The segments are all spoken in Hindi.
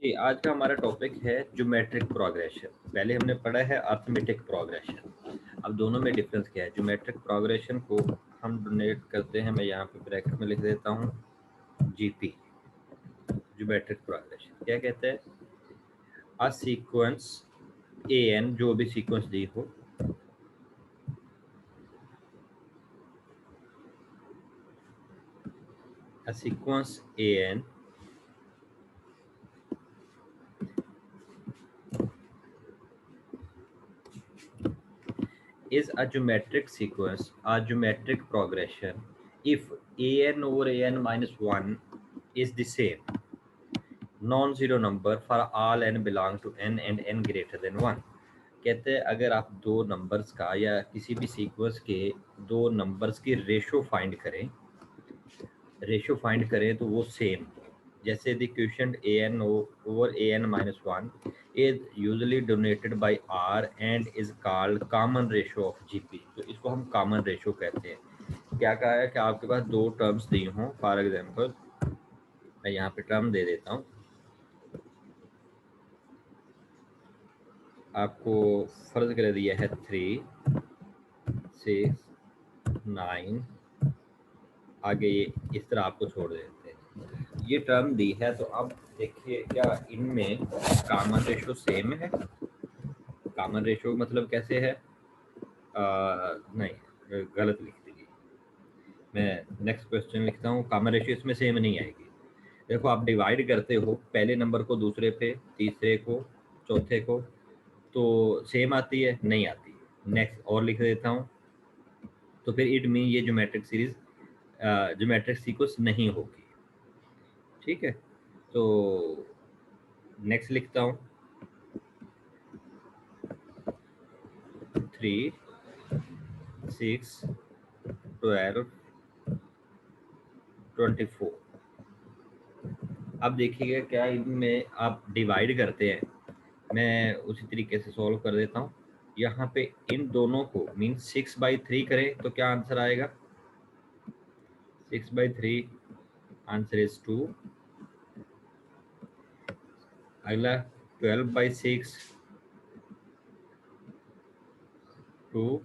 जी, आज का हमारा टॉपिक है ज्योमेट्रिक प्रोग्रेशन। पहले हमने पढ़ा है अर्थमेटिक प्रोग्रेशन। अब दोनों में डिफरेंस क्या है? ज्योमेट्रिक प्रोग्रेशन को हम डोनेट करते हैं, मैं यहाँ पे ब्रैकेट में लिख देता हूँ जीपी। ज्योमेट्रिक प्रोग्रेशन क्या कहते हैं? अ सीक्वेंस ए एन, जो भी सीक्वेंस दी हो, a sequence a N is a geometric sequence, a geometric progression, if an over an minus 1 is the same non-zero number for all n belong to n and n greater than 1। कहते हैं अगर आप दो नंबर्स का या किसी भी सीक्वेंस के दो नंबर्स की रेशो फाइंड करें तो वो सेम, जैसे the question a n over a n minus one is usually donated by r and is called common ratio of GP. तो इसको हम कॉमन रेशो कहते हैं। क्या कहा है कि आपके पास दो टर्म्स दी हों, फॉर एग्जांपल मैं यहाँ पे टर्म दे देता हूँ आपको। फर्ज कर दिया है 3 6 9, आगे ये इस तरह आपको छोड़ देते हैं। ये टर्म दी है तो अब देखिए क्या इनमें कॉमन रेशो सेम है? कॉमन रेशो मतलब कैसे है? नहीं, गलत लिख दीजिए। मैं नेक्स्ट क्वेश्चन लिखता हूँ, कॉमन रेशो इसमें सेम नहीं आएगी। देखो आप डिवाइड करते हो पहले नंबर को दूसरे पे, तीसरे को, चौथे को, तो सेम आती है? नहीं आती। नेक्स्ट और लिख देता हूँ, तो फिर इट मीन ये ज्योमेट्रिक सीरीज ज्योमेट्रिक सीक्वेंस नहीं होगी। ठीक है, तो नेक्स्ट लिखता हूँ 3 6 12 24। अब देखिएगा क्या इनमें आप डिवाइड करते हैं, मैं उसी तरीके से सॉल्व कर देता हूँ। यहाँ पे इन दोनों को मीन 6/3 करें तो क्या आंसर आएगा? 6/3 आंसर इज 2। अगला 12/6 2।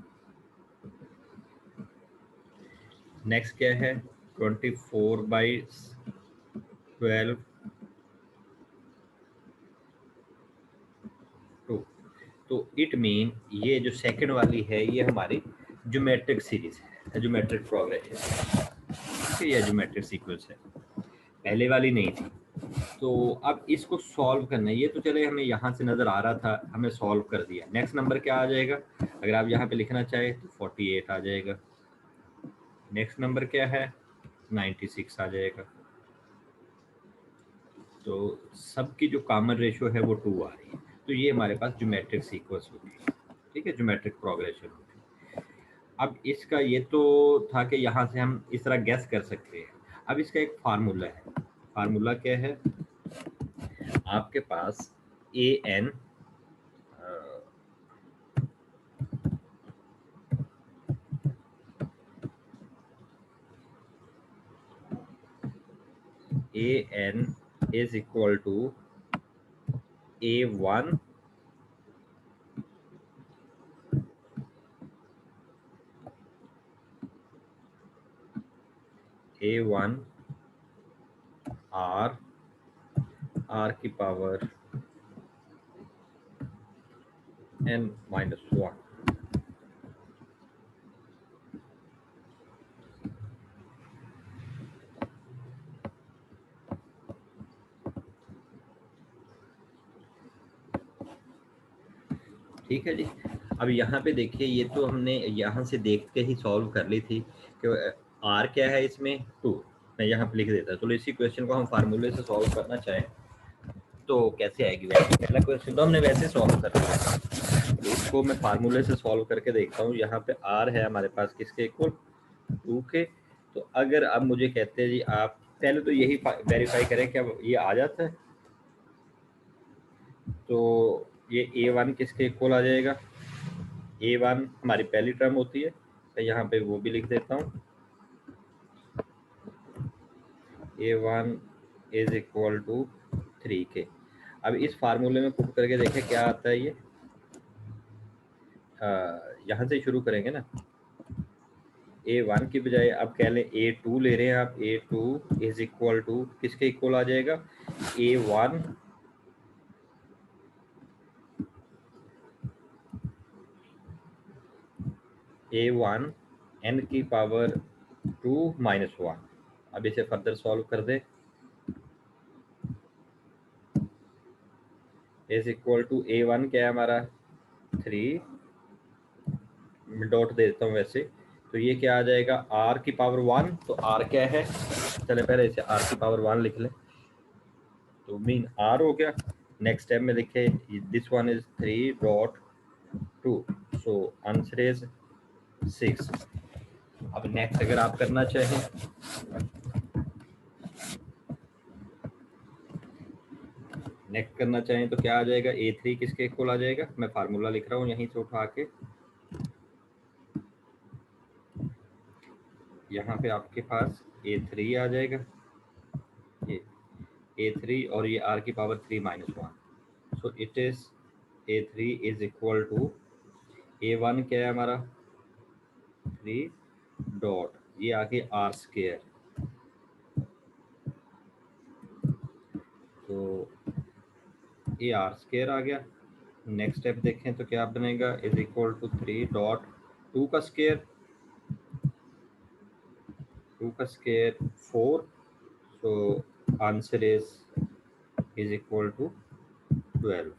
नेक्स्ट क्या है? 24/12 2। तो इट मीन ये जो सेकंड वाली है ये हमारी ज्योमेट्रिक सीरीज है, ज्योमेट्रिक प्रोग्रेशन, ये ज्योमेट्रिक सीक्वेंस है, पहले वाली नहीं थी। तो अब इसको सॉल्व करना है। ये तो चले हमें यहाँ से नज़र आ रहा था, हमें सॉल्व कर दिया। नेक्स्ट नंबर क्या आ जाएगा? अगर आप यहाँ पे लिखना चाहे तो 48 आ जाएगा। नेक्स्ट नंबर क्या है? 96 आ जाएगा। तो सबकी जो कॉमन रेशो है वो 2 आ रही है। तो ये हमारे पास ज्योमेट्रिक सीक्वेंस होगी। ठीक है, ज्योमेट्रिक प्रोग्रेशन होगी। अब इसका ये तो था कि यहाँ से हम इस तरह गैस कर सकते हैं। अब इसका एक फार्मूला है। फार्मूला क्या है? आपके पास A N is equal to A1 R की पावर n-1। ठीक है जी। अब यहाँ पे देखिए, ये तो हमने यहाँ से देख के ही सॉल्व कर ली थी कि R क्या है इसमें 2। मैं यहाँ पे लिख देता। तो इसी क्वेश्चन को हम फार्मूले से सॉल्व करना चाहें तो कैसे आएगी? वैसे पहला क्वेश्चन तो हमने वैसे सॉल्व कर लिया, तो इसको मैं फार्मूले से सॉल्व करके देखता हूँ। यहाँ पे R है हमारे पास किसके इक्वल? 2 के। तो अगर अब मुझे कहते हैं जी आप पहले तो यही वेरीफाई करें कि अब ये आ जाता है, तो ये A1 किसके इक्वल आ जाएगा? A1 हमारी पहली टर्म होती है, तो यहाँ पे वो भी लिख देता हूँ। A1 इज इक्वल टू 3 के। अब इस फार्मूले में पुट करके देखें क्या आता है ये। यहाँ से शुरू करेंगे ना, A1 की बजाय अब कह लें A2 ले रहे हैं आप। A2 इज इक्वल टू किसके इक्वल आ जाएगा, A1 n की पावर 2 माइनस 1। अब इसे फर्दर सॉल्व कर दे, इज इक्वल टू A1 क्या है हमारा 3, डॉट दे देता हूँ वैसे, तो ये क्या आ जाएगा r की पावर 1। तो r क्या है, चले पहले इसे r की पावर 1 लिख लें, तो मीन r हो गया। नेक्स्ट स्टेप में लिखे this one is 3 dot 2, so answer is 6। अब नेक्स्ट अगर आप करना चाहें, नेक्स्ट करना चाहें तो क्या आ जाएगा, A3 किसके इक्वल आ जाएगा, मैं फार्मूला लिख रहा हूँ यहीं से उठा के। यहाँ पे आपके पास A3 आ जाएगा, ये A3 और ये r की power 3 minus 1, so it is A3 is equal to A1 क्या है हमारा 3 डॉट ये आगे r स्क्वायर, तो ये r स्क्वायर आ गया। नेक्स्ट स्टेप देखें तो क्या बनेगा, इज इक्वल टू 3 डॉट 2 का स्क्वायर, 2 का square 4, so answer is equal to 12।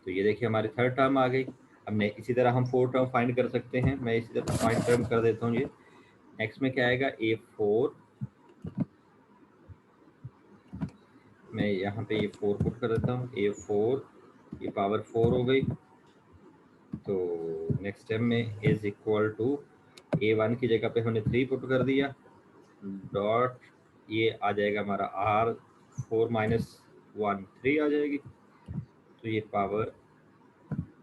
तो ये देखिए हमारी थर्ड टर्म आ गई। अब ने इसी तरह हम फोर्थ टर्म फाइंड कर सकते हैं, मैं इसी तरह फाइंड टर्म कर देता हूँ। ये नेक्स्ट में क्या आएगा A4, मैं यहाँ पे ये 4 पुट कर देता हूँ, A4 ये पावर 4 हो गई। तो नेक्स्ट स्टेप में इज इक्वल टू A1 की जगह पे हमने 3 पुट कर दिया, डॉट ये आ जाएगा हमारा R4 माइनस 1 3 आ जाएगी, तो ये पावर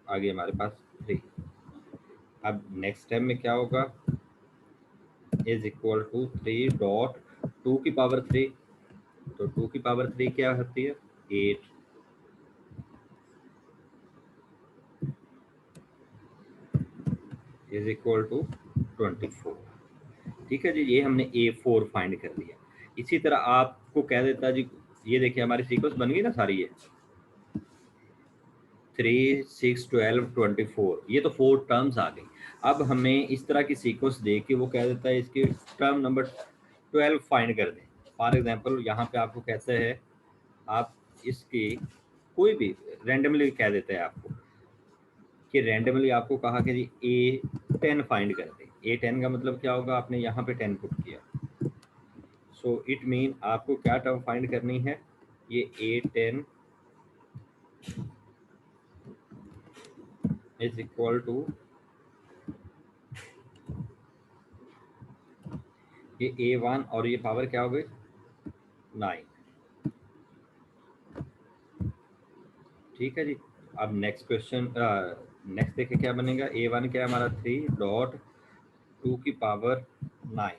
आ गई हमारे पास 3। अब नेक्स्ट स्टेप में क्या होगा, इज इक्वल टू 3 डॉट 2 की पावर 3, तो 2 की पावर 3 क्या होती है 8, इज इक्वल टू 24। ठीक है जी, ये हमने A4 फाइंड कर लिया। इसी तरह आपको कह देता जी, ये देखिए हमारी सीक्वेंस बन गई ना सारी, ये 3 6 12 24, ये तो 4 टर्म्स आ गई। अब हमें इस तरह की सीक्वेंस दे के वो कह देता है इसकी टर्म नंबर 12 फाइंड कर दें। फॉर एग्जांपल यहाँ पे आपको कहता है, आप इसकी कोई भी रैंडमली कह देता है आपको कि रैंडमली आपको कहा कि जी A10 फाइंड कर दे। A10 का मतलब क्या होगा, आपने यहाँ पे 10 पुट किया, सो इट मीन आपको क्या टर्म फाइंड करनी है, ये A10 इज इक्वल टू ये A1 और ये पावर क्या हो गई 9। ठीक है जी। अब नेक्स्ट क्वेश्चन, नेक्स्ट देखिए क्या बनेगा, A1 क्या है हमारा 3 डॉट 2 की पावर 9,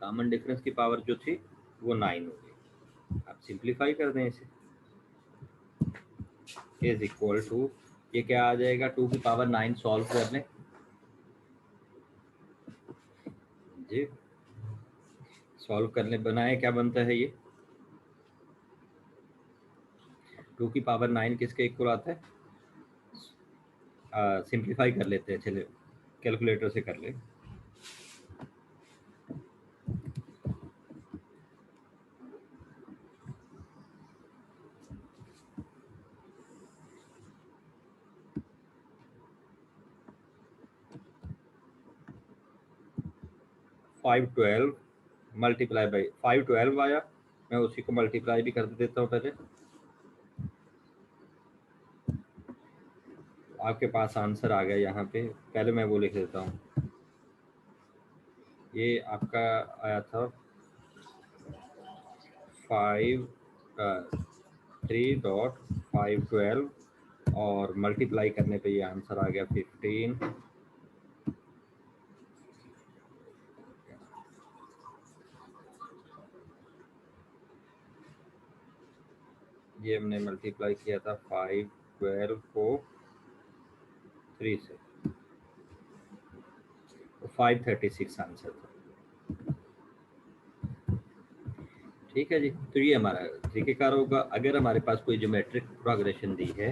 कॉमन डिफरेंस की पावर जो थी वो 9 हो गई। अब सिंप्लीफाई कर दें इसे, इज इक्वल टू ये क्या आ जाएगा 2 की पावर 9 सॉल्व कर लें जी, सॉल्व करने बनाए क्या बनता है, ये 2 की पावर 9 किसके इक्वल आता है, सिंप्लीफाई कर लेते हैं, चलिए कैलकुलेटर से कर ले। फाइव 12 मल्टीप्लाई बाई 512 आया, मैं उसी को मल्टीप्लाई भी कर देता हूँ पहले, आपके पास आंसर आ गया। यहाँ पे पहले मैं वो लिख देता हूँ, ये आपका आया था 3.512 और मल्टीप्लाई करने पे ये आंसर आ गया 15। ये हमने मल्टीप्लाई किया था 5 12 को 3 से, तो 536 आंसर था। ठीक है जी, तो ये हमारा तरीकेकार होगा। अगर हमारे पास कोई ज्योमेट्रिक प्रोग्रेशन दी है,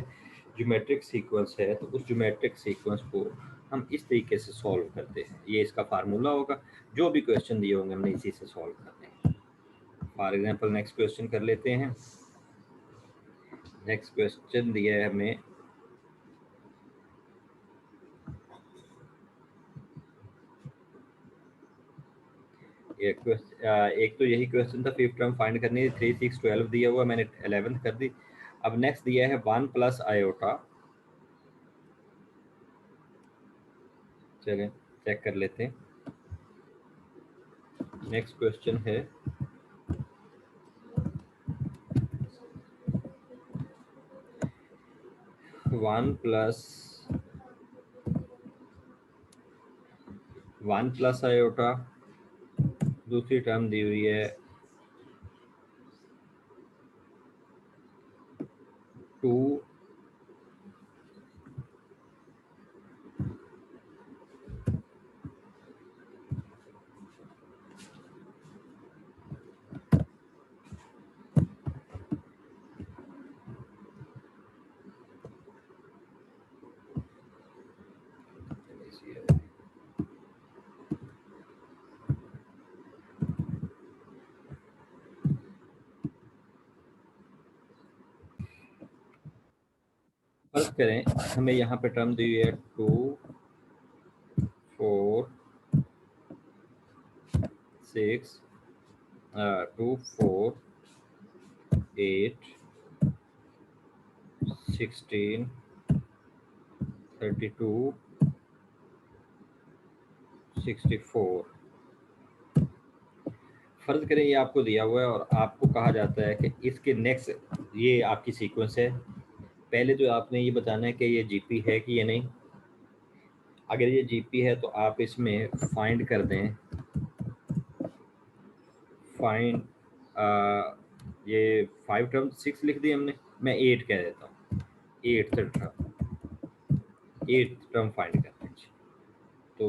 ज्योमेट्रिक सीक्वेंस है, तो उस ज्योमेट्रिक सीक्वेंस को हम इस तरीके से सॉल्व करते हैं। ये इसका फार्मूला होगा। जो भी क्वेश्चन दिए होंगे हमने इसी से सॉल्व करने हैं। फॉर एग्जांपल नेक्स्ट क्वेश्चन कर लेते हैं। नेक्स्ट क्वेश्चन दिया है हमें एक तो यही क्वेश्चन था, फिफ्थ टर्म फाइंड करनी है। 3 6 12 दिया हुआ, मैंने 11th कर दी। अब नेक्स्ट दिया है 1 प्लस आयोटा। चलें चेक कर लेते हैं। नेक्स्ट क्वेश्चन है 1 प्लस आयोटा, दूसरी टर्म दी हुई है 2 फर्स्ट करें, हमें यहाँ पे टर्म दी हुई है 2 4 6 2 4 8 16 32 64। फर्ज करें ये आपको दिया हुआ है और आपको कहा जाता है कि इसके नेक्स्ट, ये आपकी सीक्वेंस है। पहले तो आपने ये बताना है कि ये जीपी है कि ये नहीं। अगर ये जीपी है तो आप इसमें फाइंड कर दें, फाइंड ये 5 टर्म 6 लिख दी हमने, मैं 8 कह देता हूँ। 8th टर्म फाइंड करना है। तो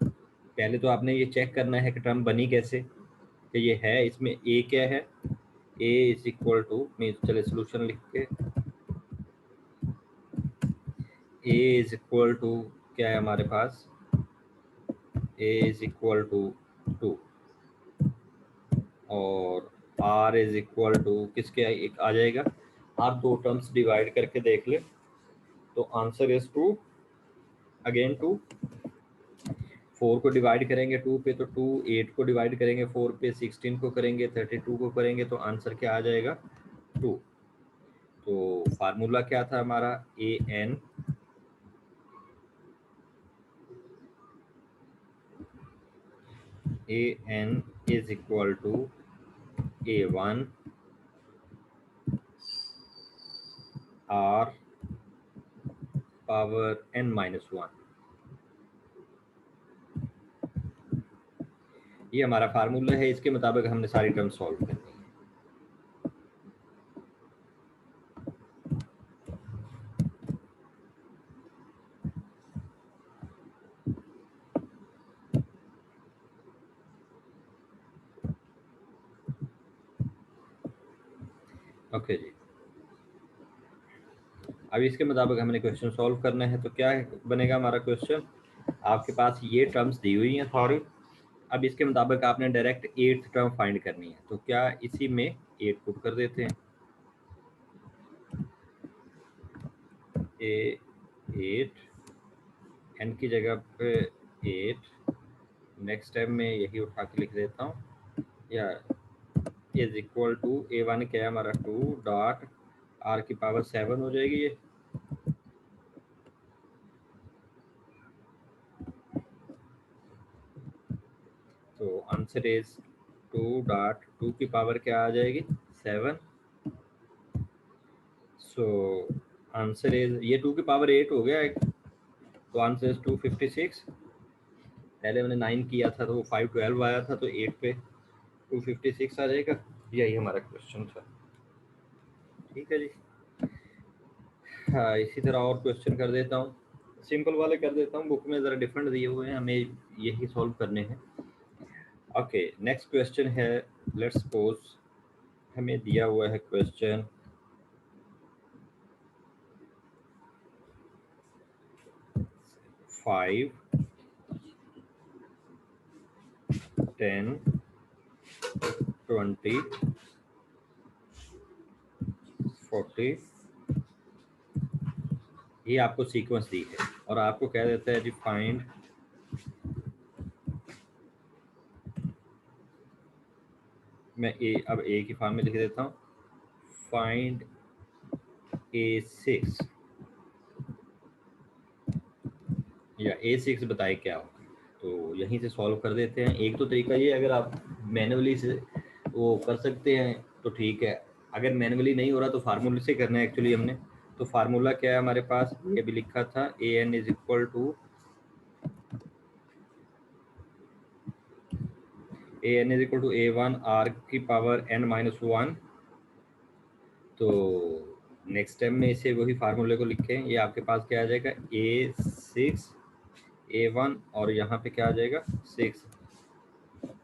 पहले तो आपने ये चेक करना है कि टर्म बनी कैसे, कि ये है। इसमें ए क्या है, ए इज इक्वल टू, मैं चले सोल्यूशन लिख के, ए इज इक्वल टू क्या है हमारे पास, ए इज इक्वल टू 2 और आर इज इक्वल टू किसके एक आ जाएगा। आप दो टर्म्स डिवाइड करके देख ले तो आंसर इज 2, अगेन 2। 4 को डिवाइड करेंगे 2 पे तो 2, 8 को डिवाइड करेंगे 4 पे, 16 को करेंगे, 32 को करेंगे, तो आंसर क्या आ जाएगा 2। तो फार्मूला क्या था हमारा, A N is equal to A1 R power n-1। ये हमारा फार्मूला है। इसके मुताबिक हमने सारी टर्म सॉल्व करनी है। ओके जी, अब इसके मुताबिक हमने क्वेश्चन सॉल्व करना है। तो क्या बनेगा हमारा क्वेश्चन, आपके पास ये टर्म्स दी हुई हैं सॉरी। अब इसके मुताबिक आपने डायरेक्ट 8th टर्म फाइंड करनी है। तो क्या इसी में 8 पुट कर देते हैं, ए 8 एन की जगह पे 8। नेक्स्ट टाइम में यही उठा के लिख देता हूँ, या इज इक्वल टू A1 क्या है हमारा 2 डॉट आर की पावर 7 हो जाएगी ये। तो आंसर इज 2 डॉट 2 की पावर क्या आ जाएगी 7। सो आंसर इज, ये 2 की पावर 8 हो गया एक, तो आंसर इज 256। पहले मैंने 9 किया था तो वो 512 आया था, तो 8 पे 256 आ जाएगा। यही हमारा क्वेश्चन था। ठीक है जी। हाँ, इसी तरह और क्वेश्चन कर देता हूँ, सिंपल वाले कर देता हूँ, बुक में ज़रा डिफरेंट दिए हुए हैं, हमें यही सॉल्व करने हैं। ओके, नेक्स्ट क्वेश्चन है, लेट्स सपोज हमें दिया हुआ है क्वेश्चन 5, 10, 20, 40, ये आपको सीक्वेंस दी है और आपको कह देता है जी फाइंड मैं अब ए की फॉर्म में लिख देता हूँ, फाइंड A6 या A6 बताए क्या होगा। तो यहीं से सॉल्व कर देते हैं। एक तो तरीका ये, अगर आप मैनुअली से वो कर सकते हैं तो ठीक है, अगर मैनुअली नहीं हो रहा तो फार्मूले से करना है एक्चुअली हमने। तो फार्मूला क्या है हमारे पास, ये भी लिखा था, AN is equal to A1 R की पावर n-1। तो नेक्स्ट स्टेप में इसे वही फार्मूले को लिखें, ये आपके पास क्या आ जाएगा, A6 A1 और यहाँ पे क्या आ जाएगा 6।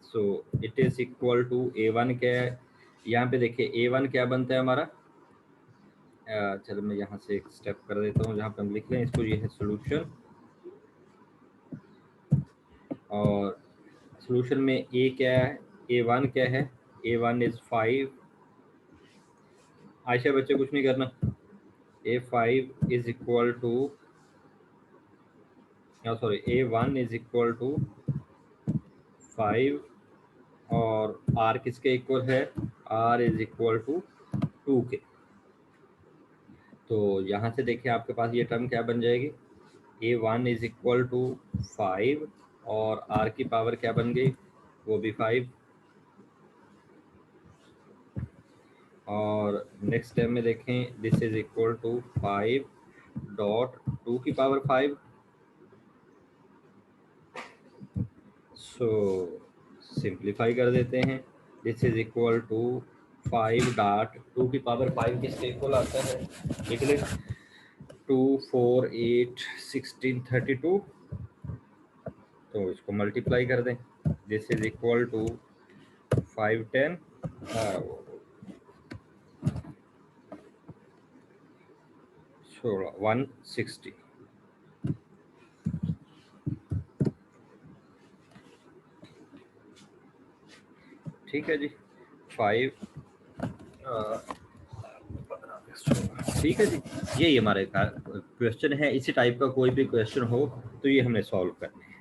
So it is equal to A1 क्या है, यहाँ पे देखिए A1 क्या बनता है हमारा, चलो मैं यहाँ से एक स्टेप कर देता हूँ जहाँ पे हम लिख लें इसको, ये है सोल्यूशन। और सोल्यूशन में A क्या है, A1 क्या है, A1 इज 5। आयशा बच्चे कुछ नहीं करना, A5 is equal to, sorry A1 is equal to 5 और R किसके इक्वल है, R इज इक्वल टू 2 के। तो यहाँ से देखिए आपके पास ये टर्म क्या बन जाएगी, A1 इज इक्वल टू 5 और R की पावर क्या बन गई, वो भी 5। और नेक्स्ट स्टेप में देखें, this is equal to 5 dot 2 की पावर 5। सो सिंप्लीफाई कर देते हैं, this is equal to 5 dot 2 की पावर 5 किसके इक्वल आता है, लिख लें 2 4 8 16 32। तो इसको मल्टीप्लाई कर दें, दिस इज इक्वल टू 5 10 160। ठीक है जी, 5 ठीक है जी, यही हमारे क्वेश्चन है। इसी टाइप का कोई भी क्वेश्चन हो तो ये हमने सॉल्व करना है।